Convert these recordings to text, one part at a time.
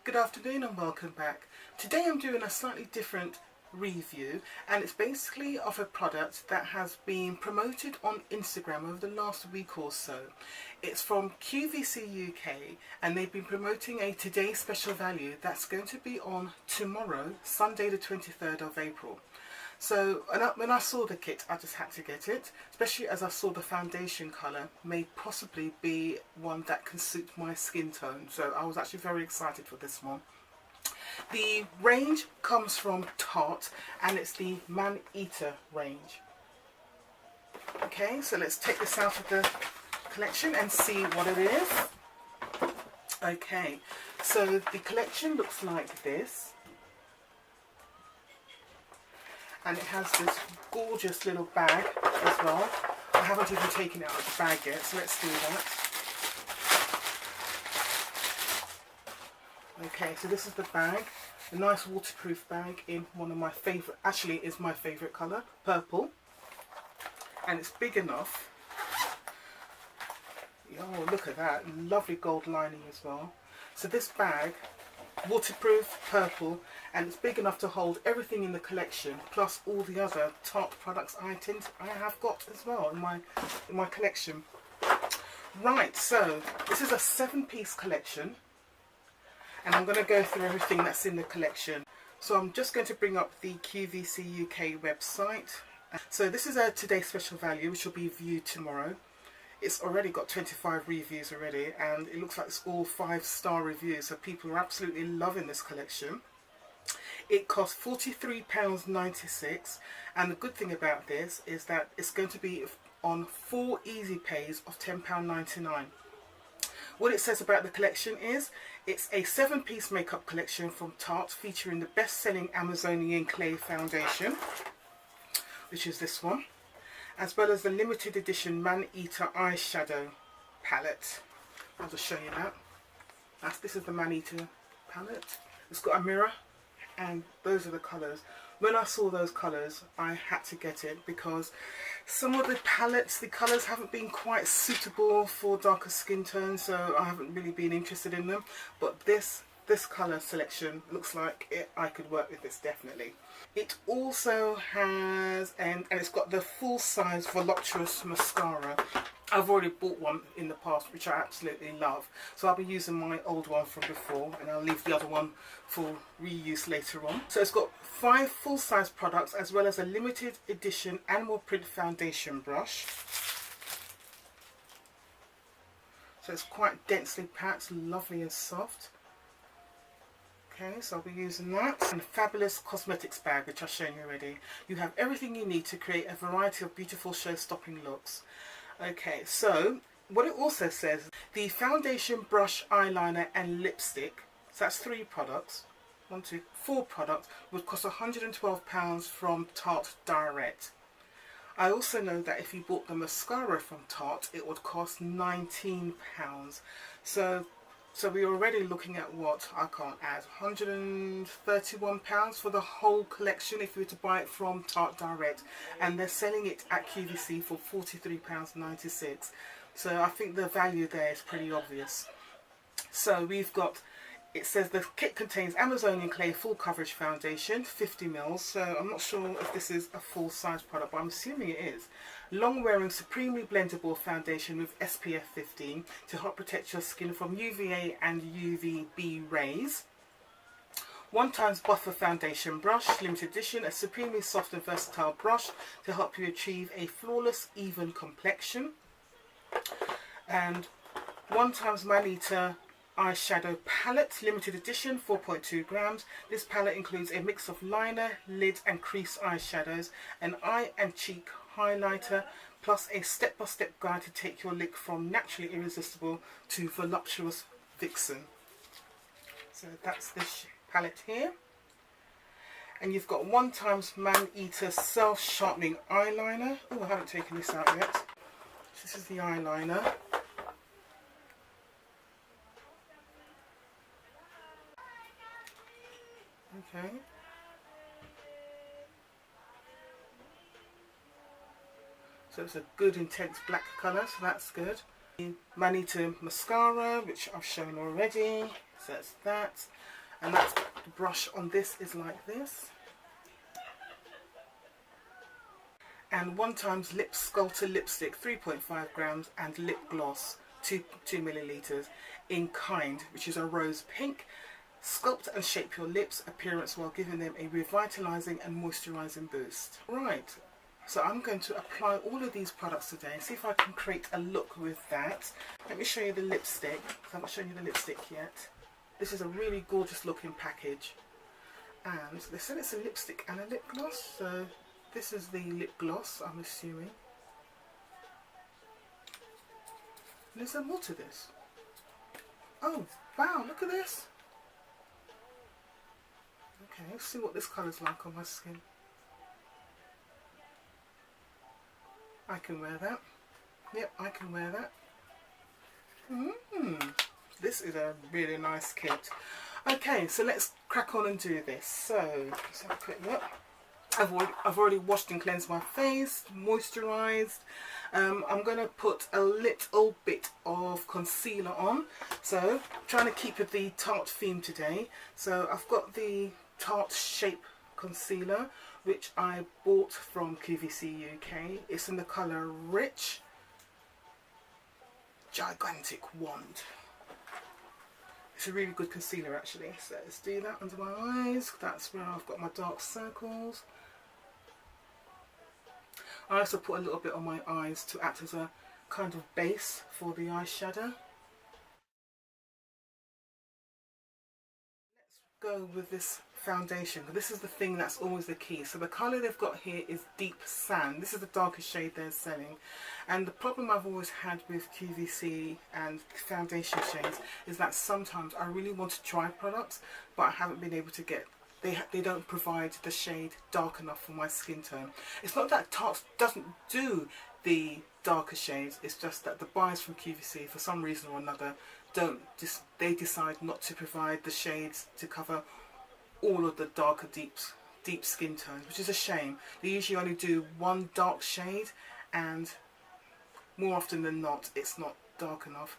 Good afternoon and welcome back. Today I'm doing a slightly different review, and it's basically of a product that has been promoted on Instagram over the last week or so. It's from QVC UK, and they've been promoting a Today Special Value that's going to be on tomorrow, Sunday the 23rd of April. So when I saw the kit, I just had to get it, especially as I saw the foundation colour may possibly be one that can suit my skin tone. So I was actually very excited for this one. The range comes from Tarte, and it's the Maneater range. Okay, so let's take this out of the collection and see what it is. Okay, so the collection looks like this. And it has this gorgeous little bag as well. I haven't even taken it out of the bag yet, so let's do that. Okay, so this is the bag, a nice waterproof bag in one of my favourite, actually is my favourite colour, purple. And it's big enough. Oh, look at that, lovely gold lining as well. So this bag, waterproof, purple, and it's big enough to hold everything in the collection, plus all the other Tarte products I have got as well in my collection. Right, so this is a 7-piece collection, and I'm going to go through everything that's in the collection. So I'm just going to bring up the QVC UK website. So this is a Today Special Value, which will be viewed tomorrow. It's already got 25 reviews already, and it looks like it's all 5-star reviews, so people are absolutely loving this collection. It costs £43.96, and the good thing about this is that it's going to be on 4 easy pays of £10.99. What it says about the collection is it's a 7-piece makeup collection from Tarte, featuring the best-selling Amazonian Clay foundation, which is this one, as well as the limited edition Maneater eyeshadow palette. I'll just show you that. This is the Maneater palette. It's got a mirror, and those are the colours. When I saw those colours, I had to get it because some of the palettes, the colours haven't been quite suitable for darker skin tones, so I haven't really been interested in them. But this colour selection looks like I could work with this definitely. It also has, and it's got the full-size voluptuous mascara. I've already bought one in the past, which I absolutely love, so I'll be using my old one from before, and I'll leave the other one for reuse later on. So it's got 5 full-size products, as well as a limited edition animal print foundation brush. So it's quite densely packed, lovely and soft. Okay, so I'll be using that. And a fabulous cosmetics bag, which I've shown you already. You have everything you need to create a variety of beautiful show-stopping looks. Okay, so what it also says, the foundation, brush, eyeliner and lipstick, so that's 3 products, 4 products, would cost £112 from Tarte Direct. I also know that if you bought the mascara from Tarte, it would cost £19. So we're already looking at what, I can't add, £131 for the whole collection if you were to buy it from Tarte Direct, and they're selling it at QVC for £43.96. So I think the value there is pretty obvious. So we've got, it says the kit contains Amazonian Clay full coverage foundation, 50ml, so I'm not sure if this is a full size product, but I'm assuming it is. Long wearing supremely blendable foundation with SPF 15 to help protect your skin from UVA and UVB rays. 1x buffer foundation brush, limited edition, a supremely soft and versatile brush to help you achieve a flawless even complexion. And 1x Maneater eyeshadow palette, limited edition, 4.2 grams. This palette includes a mix of liner, lid and crease eyeshadows, an eye and cheek highlighter, plus a step-by-step guide to take your look from naturally irresistible to voluptuous vixen. So that's this palette here. And you've got 1x Maneater self-sharpening eyeliner. Oh, I haven't taken this out yet. This is the eyeliner. Okay. So it's a good intense black colour, so that's good. Maneater mascara, which I've shown already, so that's that. And that's the brush on this is like this. And 1x Lip Sculptor lipstick, 3.5 grams, and lip gloss, 2 milliliters, in Kind, which is a rose pink. Sculpt and shape your lips appearance while giving them a revitalizing and moisturizing boost. Right, so I'm going to apply all of these products today and see if I can create a look with that. Let me show you the lipstick, because I haven't shown you the lipstick yet. This is a really gorgeous looking package. And they said it's a lipstick and a lip gloss, so this is the lip gloss, I'm assuming. And is there more to this? Oh, wow, look at this. Okay, let's see what this colour's like on my skin. I can wear that. Yep, I can wear that. This is a really nice kit. Okay, so let's crack on and do this. So, let's have a quick look. I've already washed and cleansed my face, moisturised. I'm going to put a little bit of concealer on. So, I'm trying to keep with the Tarte theme today. So, I've got the Tarte Shape Concealer, which I bought from QVC UK. It's in the colour Rich Gigantic Wand. It's a really good concealer actually. So let's do that under my eyes. That's where I've got my dark circles. I also put a little bit on my eyes to act as a kind of base for the eyeshadow. Let's go with this foundation. This is the thing that's always the key. So the colour they've got here is Deep Sand. This is the darkest shade they're selling. And the problem I've always had with QVC and foundation shades is that sometimes I really want to try products, but I haven't been able to get, they don't provide the shade dark enough for my skin tone. It's not that Tarte doesn't do the darker shades, it's just that the buyers from QVC for some reason or another they decide not to provide the shades to cover all of the darker deep skin tones, which is a shame. They usually only do one dark shade, and more often than not it's not dark enough.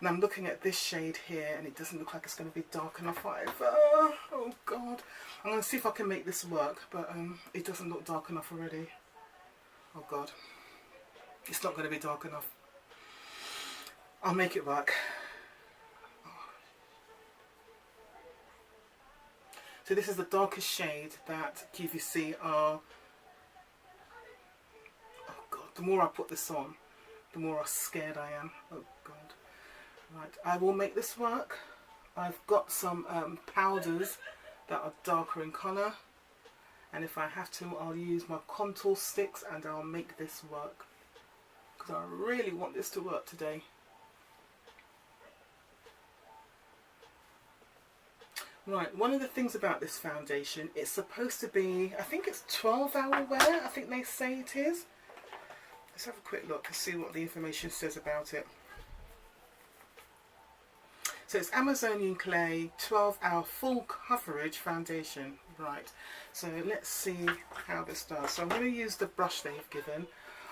And I'm looking at this shade here and it doesn't look like it's going to be dark enough either. Oh god, I'm going to see if I can make this work, but it doesn't look dark enough already. Oh god, it's not going to be dark enough. I'll make it work. So this is the darkest shade that QVC are. Oh god, the more I put this on, the more scared I am. Oh god. Right, I will make this work. I've got some powders that are darker in colour, and if I have to I'll use my contour sticks and I'll make this work, because I really want this to work today. Right, one of the things about this foundation, it's supposed to be, I think it's 12-hour wear, I think they say it is. Let's have a quick look and see what the information says about it. So it's Amazonian Clay 12-hour full coverage foundation. Right, so let's see how this does. So I'm going to use the brush they've given.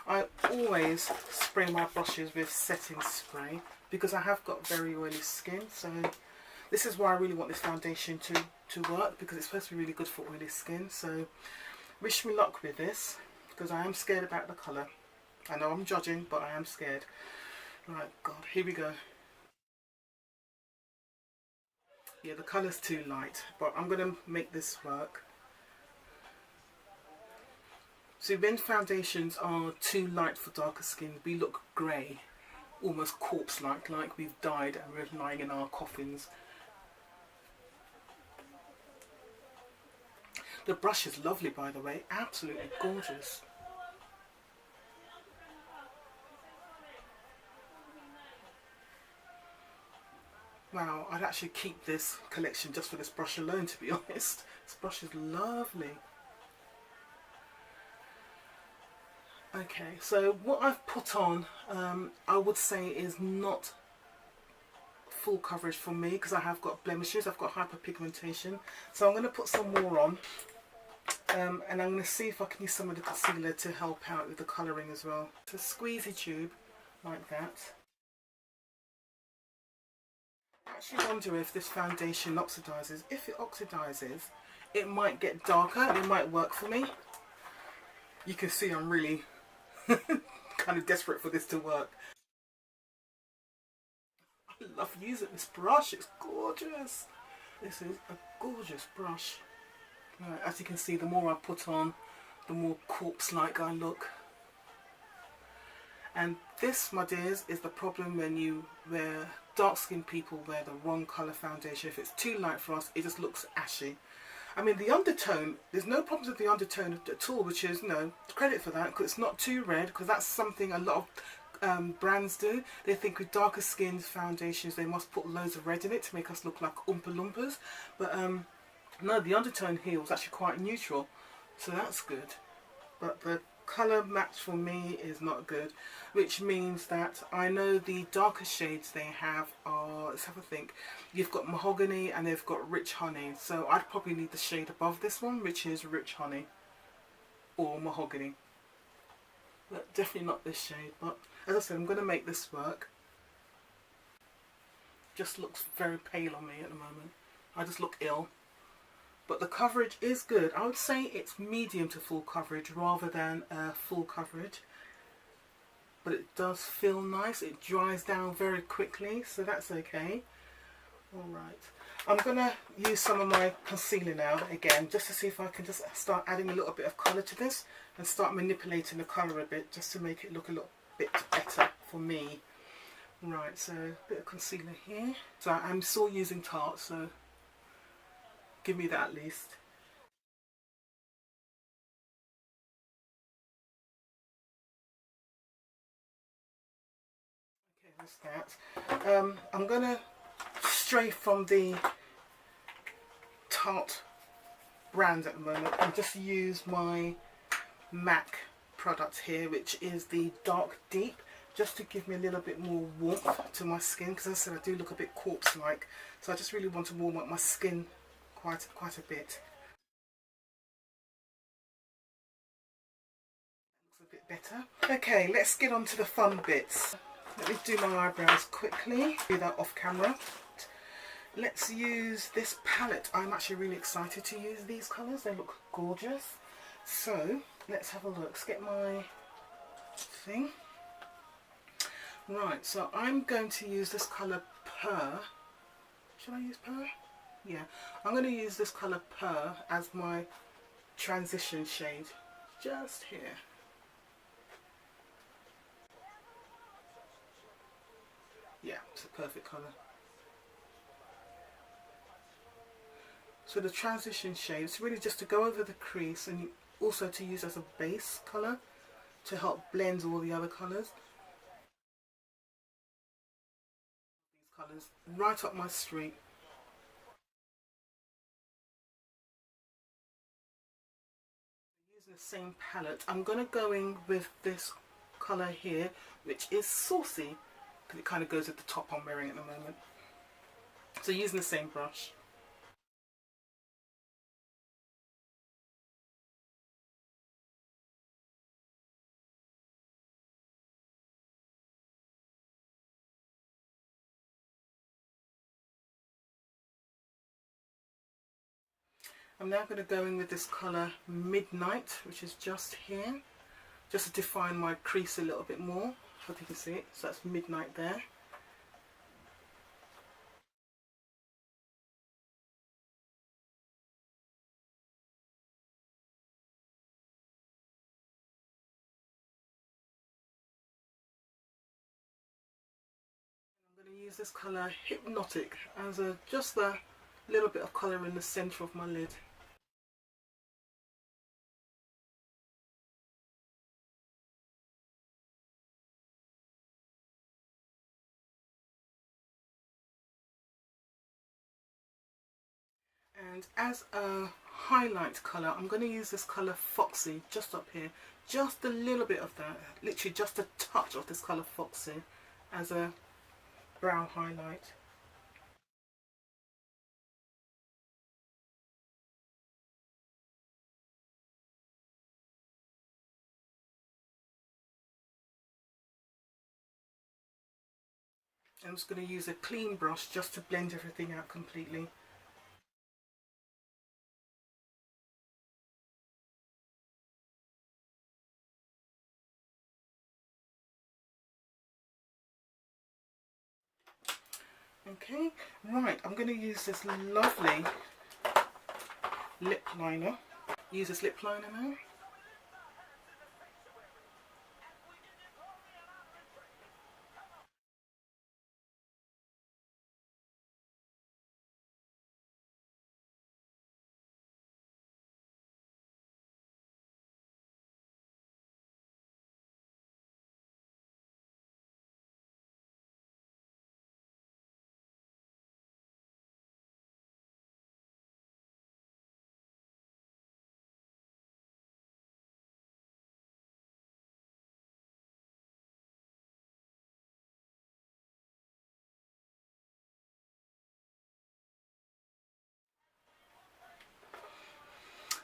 I always spray my brushes with setting spray because I have got very oily skin, so this is why I really want this foundation to work, because it's supposed to be really good for oily skin. So wish me luck with this, because I am scared about the colour. I know I'm judging, but I am scared. Right, god, here we go. Yeah, the colour's too light, but I'm going to make this work. So when foundations are too light for darker skin, we look grey, almost corpse-like, like we've died and we're lying in our coffins. The brush is lovely, by the way, absolutely gorgeous. Wow, I'd actually keep this collection just for this brush alone, to be honest. This brush is lovely. Okay, so what I've put on, I would say is not full coverage for me, because I have got blemishes, I've got hyperpigmentation. So I'm going to put some more on. And I'm going to see if I can use some of the concealer to help out with the colouring as well. So squeezy tube like that. I actually wonder if this foundation oxidizes. If it oxidizes, it might get darker and it might work for me. You can see I'm really kind of desperate for this to work. I love using this brush, it's gorgeous. This is a gorgeous brush. As you can see, the more I put on, the more corpse-like I look. And this, my dears, is the problem when you wear, dark-skinned people wear the wrong colour foundation. If it's too light for us, it just looks ashy. I mean, the undertone, there's no problems with the undertone at all, which is, you know, credit for that, because it's not too red, because that's something a lot of brands do. They think with darker skinned foundations, they must put loads of red in it to make us look like Oompa Loompas. But no, the undertone here was actually quite neutral, so that's good. But the colour match for me is not good, which means that I know the darker shades they have are, let's have a think, you've got mahogany and they've got rich honey, so I'd probably need the shade above this one, which is rich honey or mahogany, but definitely not this shade. But as I said, I'm going to make this work. Just looks very pale on me at the moment. I just look ill. But the coverage is good. I would say it's medium to full coverage rather than full coverage. But it does feel nice. It dries down very quickly, so that's okay. Alright. I'm going to use some of my concealer now, again, just to see if I can just start adding a little bit of colour to this and start manipulating the colour a bit, just to make it look a little bit better for me. Right, so a bit of concealer here. So I'm still using Tarte, so give me that at least. Okay, that's that. I'm going to stray from the Tarte brand at the moment and just use my MAC product here, which is the Dark Deep, just to give me a little bit more warmth to my skin, because as I said, I do look a bit corpse-like, so I just really want to warm up my skin quite a bit. Looks a bit better. Okay, let's get on to the fun bits. Let me do my eyebrows quickly, do that off camera. Let's use this palette. I'm actually really excited to use these colours, they look gorgeous. So let's have a look. Let's get my thing. Right, so I'm going to use this colour Pear. Should I use Pear? Yeah, I'm going to use this colour Pear as my transition shade, just here. Yeah, it's a perfect colour. So the transition shade, it's really just to go over the crease and also to use as a base colour to help blend all the other colours. These colours right up my street. Using the same palette, I'm going to go in with this colour here, which is Saucy, because it kind of goes with the top I'm wearing at the moment. So using the same brush. I'm now going to go in with this colour Midnight, which is just here, just to define my crease a little bit more. Hope you can see it. So that's Midnight there. I'm going to use this colour Hypnotic as just a little bit of colour in the centre of my lid. And as a highlight colour, I'm going to use this colour Foxy just up here. Just a little bit of that, literally just a touch of this colour Foxy as a brow highlight. I'm just going to use a clean brush just to blend everything out completely. Okay, right, I'm going to use this lovely lip liner. Use this lip liner now.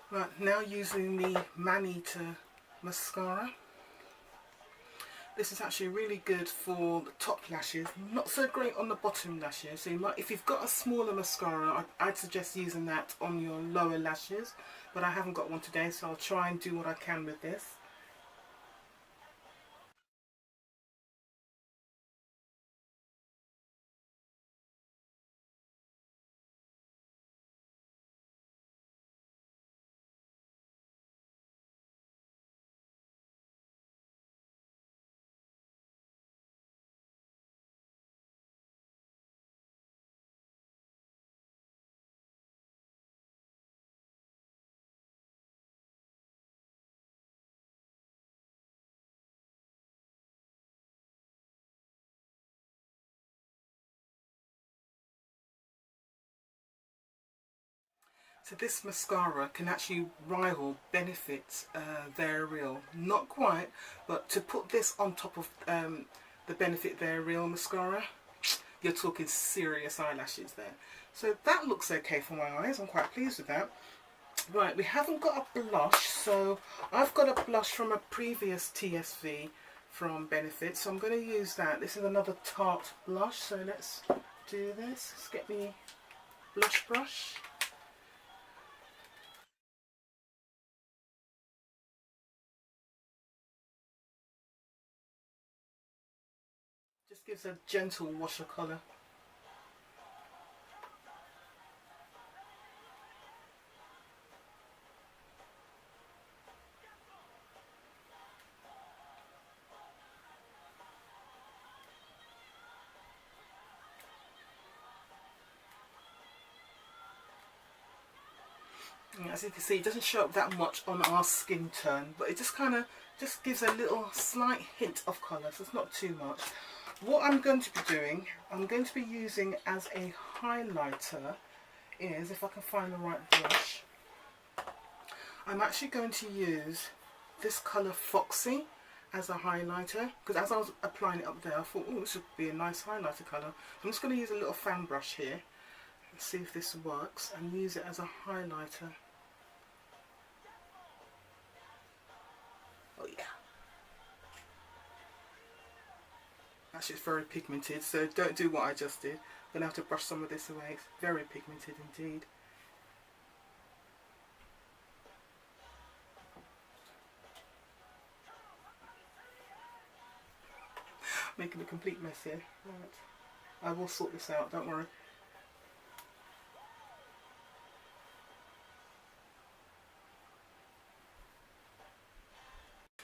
Right, now using the Maneater mascara. This is actually really good for the top lashes, not so great on the bottom lashes. So you might, if you've got a smaller mascara, I'd suggest using that on your lower lashes, but I haven't got one today, so I'll try and do what I can with this. So this mascara can actually rival Benefit's They're Real. Not quite, but to put this on top of the Benefit They're Real mascara, you're talking serious eyelashes there. So that looks okay for my eyes. I'm quite pleased with that. Right, we haven't got a blush, so I've got a blush from a previous TSV from Benefit, so I'm going to use that. This is another Tarte blush, so let's do this. Let's get me blush brush. Just gives a gentle wash of colour. As you can see, it doesn't show up that much on our skin tone, but it just kind of just gives a little slight hint of colour, so it's not too much. What I'm going to be doing, I'm going to be using as a highlighter is, if I can find the right brush, I'm actually going to use this colour Foxy as a highlighter, because as I was applying it up there I thought, oh, this would be a nice highlighter colour. I'm just going to use a little fan brush here and see if this works and use it as a highlighter. Oh yeah. Actually it's very pigmented, so don't do what I just did. I'm going to have to brush some of this away. It's very pigmented indeed. Making a complete mess here. Right. I will sort this out, don't worry.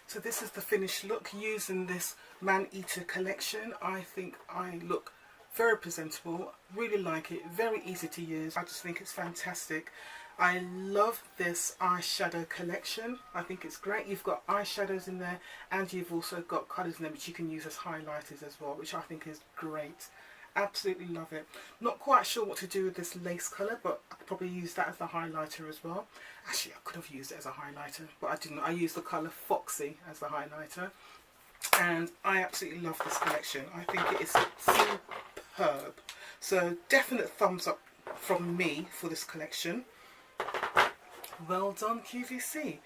So this is the finished look using this Maneater collection. I think I look very presentable, really like it, very easy to use. I just think it's fantastic. I love this eyeshadow collection. I think it's great. You've got eyeshadows in there and you've also got colours in there which you can use as highlighters as well, which I think is great. Absolutely love it. Not quite sure what to do with this lace colour, but I could probably use that as the highlighter as well. Actually, I could have used it as a highlighter, but I didn't. I used the colour Foxy as the highlighter. And I absolutely love this collection. I think it is superb. So definite thumbs up from me for this collection. Well done, QVC.